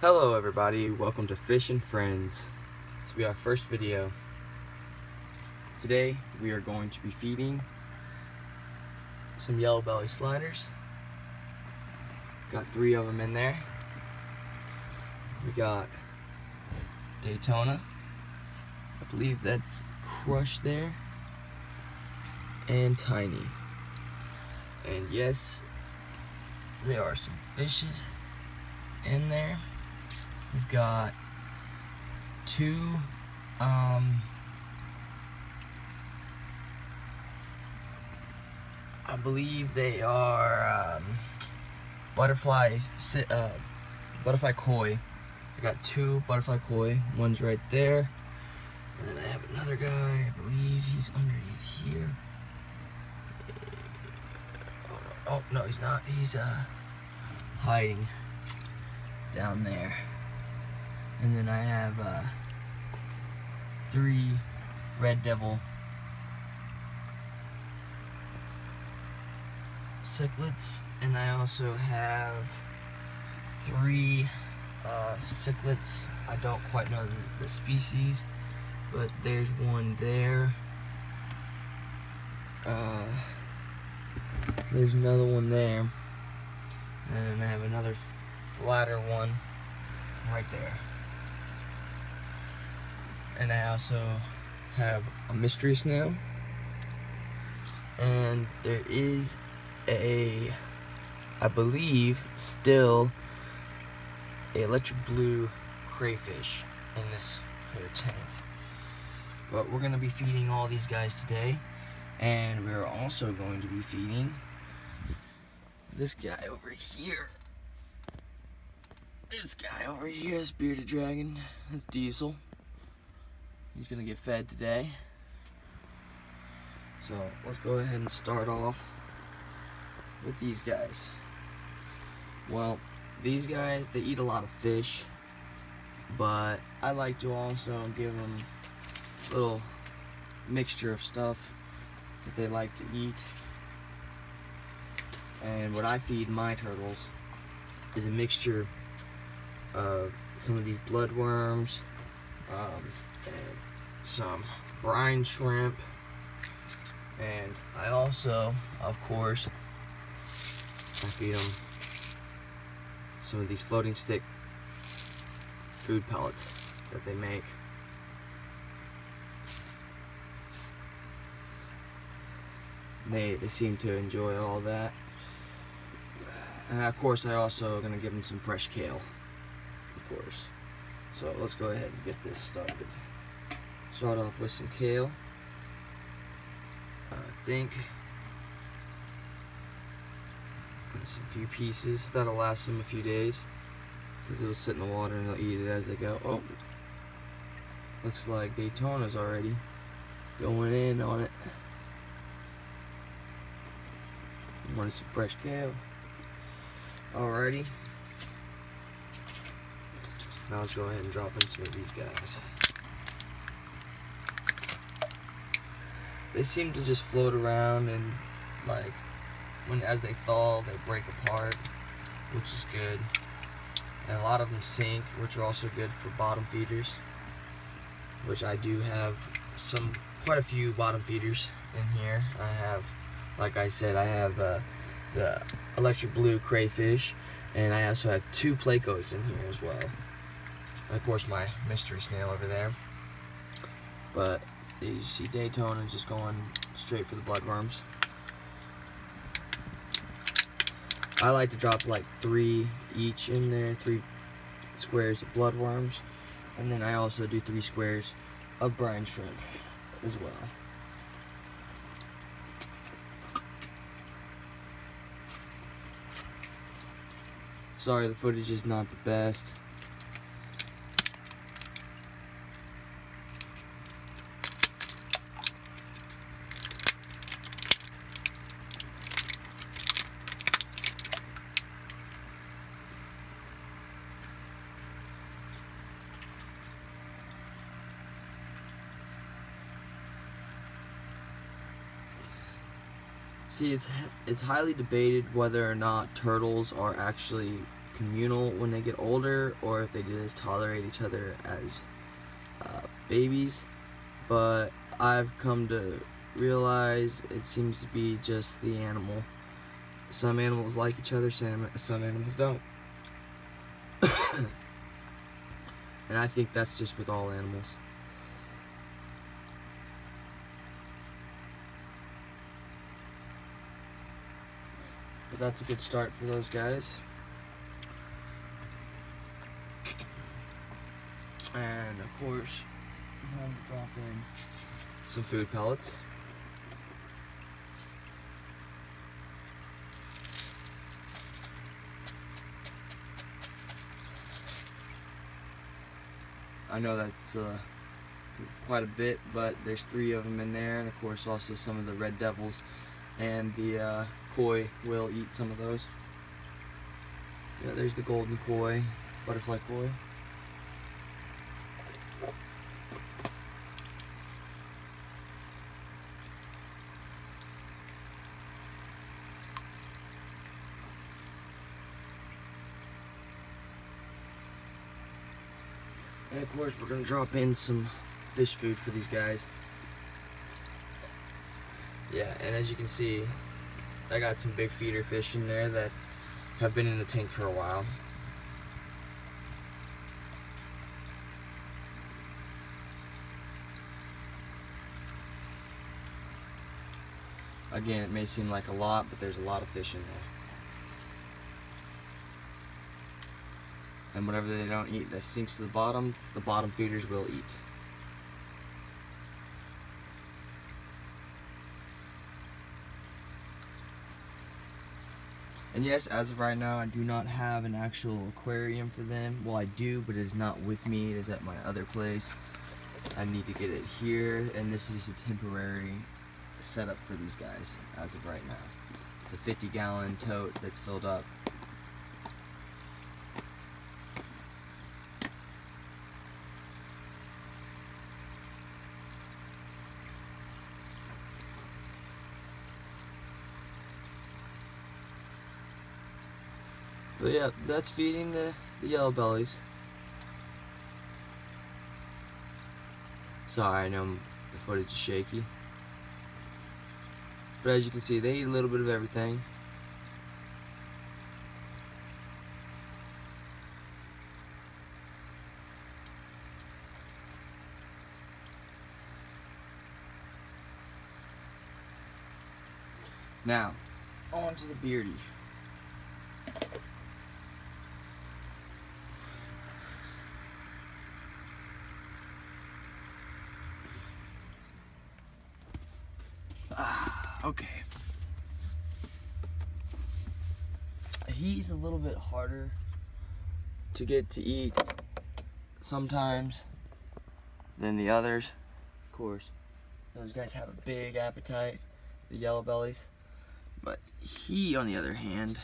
Hello everybody, welcome to Fish and Friends. This will be our first video. Today we are going to be feeding some yellow belly sliders. Got 3 of them in there. We got Daytona, I believe that's Crush there, and Tiny. And yes, there are some fishes in there. We've got 2 I believe they are butterfly koi. I got 2 butterfly koi. One's right there, and then I have another guy. I believe he's underneath here. Oh no, he's not. He's hiding down there. And then I have 3 red devil cichlids, and I also have 3 cichlids. I don't quite know the species, but there's one there. There's another one there, and then I have another flatter one right there. And I also have a mystery snail, and there is I believe still a electric blue crayfish in this here tank. But we're going to be feeding all these guys today, and we're also going to be feeding this guy over here. This guy over here, this bearded dragon, that's Diesel. He's gonna get fed today. So let's go ahead and start off with these guys. Well, these guys, they eat a lot of fish, but I like to also give them a little mixture of stuff that they like to eat. And what I feed my turtles is a mixture of some of these bloodworms, and some brine shrimp, and I also, of course, I feed them some of these floating stick food pellets that they make. They seem to enjoy all that. And of course I also going to give them some fresh kale, of course. So let's go ahead and get this started. Start off with some kale. I think just a few pieces. That'll last them a few days because it'll sit in the water and they'll eat it as they go. Oh, looks like Daytona's already going in on it. Wanted some fresh kale. Alrighty. Now let's go ahead and drop in some of these guys. They seem to just float around, and like as they thaw, they break apart, which is good. And a lot of them sink, which are also good for bottom feeders, which I do have quite a few bottom feeders in here. I have, like I said, I have the electric blue crayfish, and I also have 2 plecos in here as well. And of course my mystery snail over there. But you see Daytona just going straight for the bloodworms. I like to drop like 3 each in there, 3 squares of bloodworms, and then I also do 3 squares of brine shrimp as well. Sorry, the footage is not the best. See, it's highly debated whether or not turtles are actually communal when they get older, or if they just tolerate each other as babies. But I've come to realize it seems to be just the animal. Some animals like each other, some animals don't. And I think that's just with all animals. But that's a good start for those guys. And of course, I'm going to drop in some food pellets. I know that's quite a bit, but there's 3 of them in there, and of course also some of the red devils, and the koi will eat some of those. Yeah, there's the golden koi, butterfly koi. And of course we're going to drop in some fish food for these guys. Yeah, and as you can see, I got some big feeder fish in there that have been in the tank for a while. Again, it may seem like a lot, but there's a lot of fish in there. And whatever they don't eat that sinks to the bottom feeders will eat. And yes, as of right now, I do not have an actual aquarium for them. Well, I do, but it is not with me. It is at my other place. I need to get it here, and this is a temporary setup for these guys as of right now. It's a 50-gallon tote that's filled up. But yeah, that's feeding the yellow bellies. Sorry, I know the footage is shaky. But as you can see, they eat a little bit of everything. Now, on to the beardy. Okay. He's a little bit harder to get to eat sometimes than the others. Of course, those guys have a big appetite, the yellow bellies. But he, on the other hand,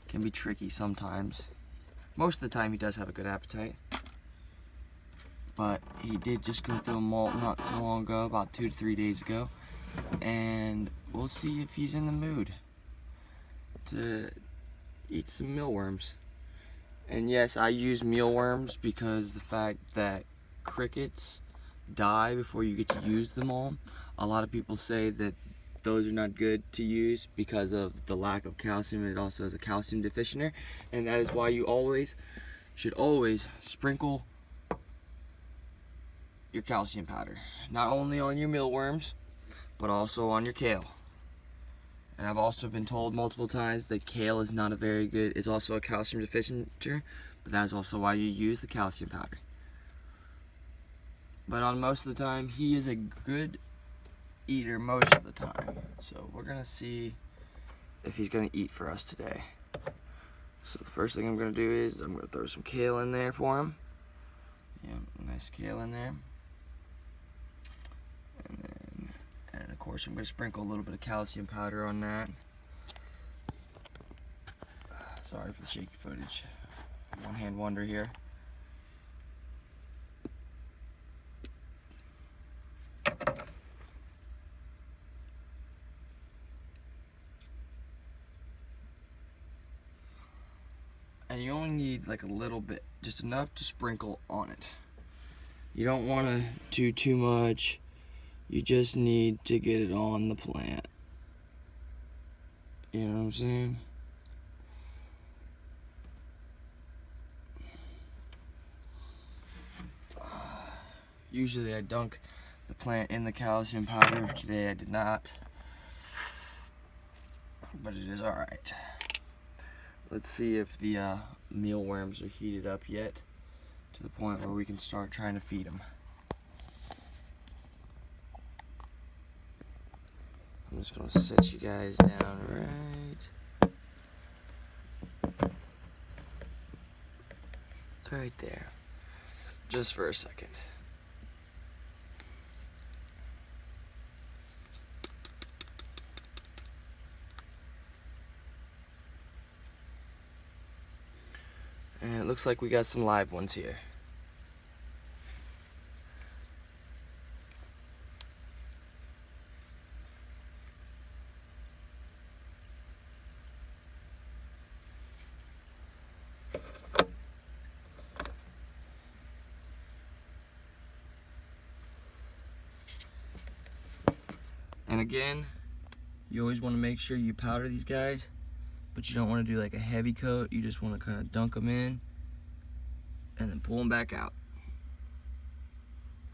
can be tricky sometimes. Most of the time he does have a good appetite. But he did just go through a molt not too long ago, about 2 to 3 days ago. And we'll see if he's in the mood to eat some mealworms. And yes, I use mealworms because the fact that crickets die before you get to use them all. A lot of people say that those are not good to use because of the lack of calcium, and it also has a calcium deficiency, and that is why you should always sprinkle your calcium powder, not only on your mealworms but also on your kale. And I've also been told multiple times that kale is not a very good, it's also a calcium deficient, but that is also why you use the calcium powder. But on most of the time, he is a good eater most of the time. So we're gonna see if he's gonna eat for us today. So the first thing I'm gonna do is I'm gonna throw some kale in there for him. Yeah, nice kale in there. And of course I'm gonna sprinkle a little bit of calcium powder on that. Sorry for the shaky footage. One hand wonder here. And you only need like a little bit, just enough to sprinkle on it. You don't want to do too much. You just need to get it on the plant. You know what I'm saying? Usually I dunk the plant in the calcium powder. Today I did not, but it is alright. Let's see if the mealworms are heated up yet to the point where we can start trying to feed them. I'm just gonna set you guys down right there, just for a second. And it looks like we got some live ones here. And again, you always want to make sure you powder these guys, but you don't want to do like a heavy coat. You just want to kind of dunk them in and then pull them back out.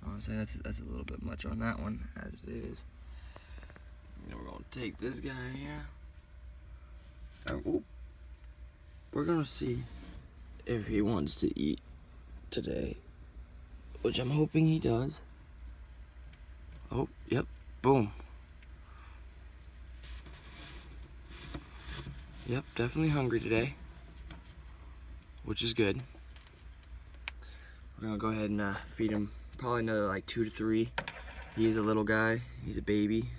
Honestly, that's a little bit much on that one as it is. And we're going to take this guy here. We're going to see if he wants to eat today, which I'm hoping he does. Oh, yep, boom. Yep, definitely hungry today, which is good. We're gonna go ahead and feed him probably another like 2 to 3. He's a little guy, he's a baby,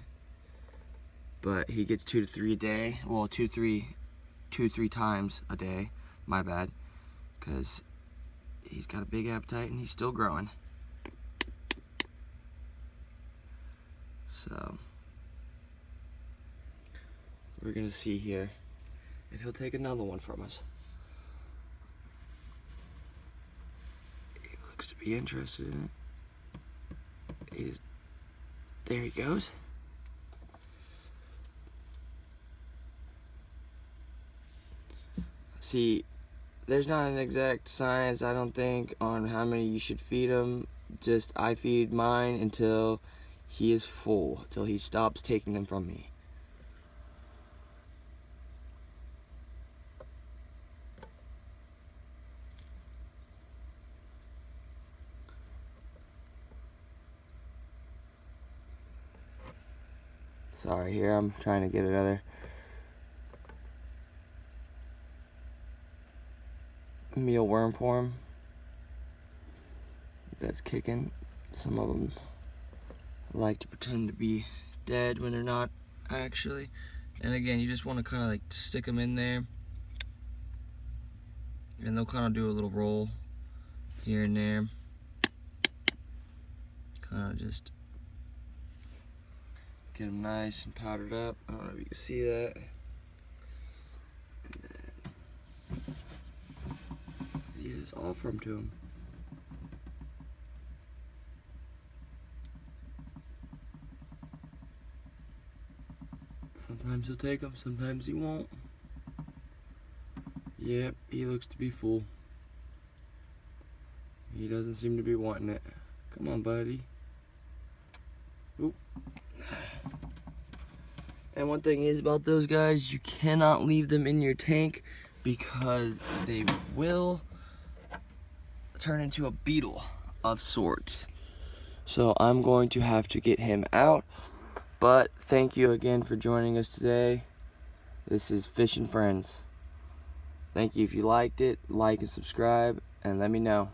but he gets 2 to 3 a day. Well, 2 to 3 times a day, my bad, because he's got a big appetite and he's still growing. So, we're gonna see here if he'll take another one from us. He looks to be interested in it. There he goes. See, there's not an exact science, I don't think, on how many you should feed him. Just I feed mine until he is full, until he stops taking them from me. Sorry, here I'm trying to get another mealworm for him. That's kicking. Some of them like to pretend to be dead when they're not actually. And again, you just want to kind of like stick them in there, and they'll kind of do a little roll here and there. Kind of just get them nice and powdered up. I don't know if you can see that. And then you just offer them to him. Sometimes he'll take them, sometimes he won't. Yep, he looks to be full. He doesn't seem to be wanting it. Come on, buddy. Oop. And one thing is about those guys, you cannot leave them in your tank because they will turn into a beetle of sorts. So I'm going to have to get him out. But thank you again for joining us today. This is Fishing Friends. Thank you. If you liked it, like and subscribe, and let me know.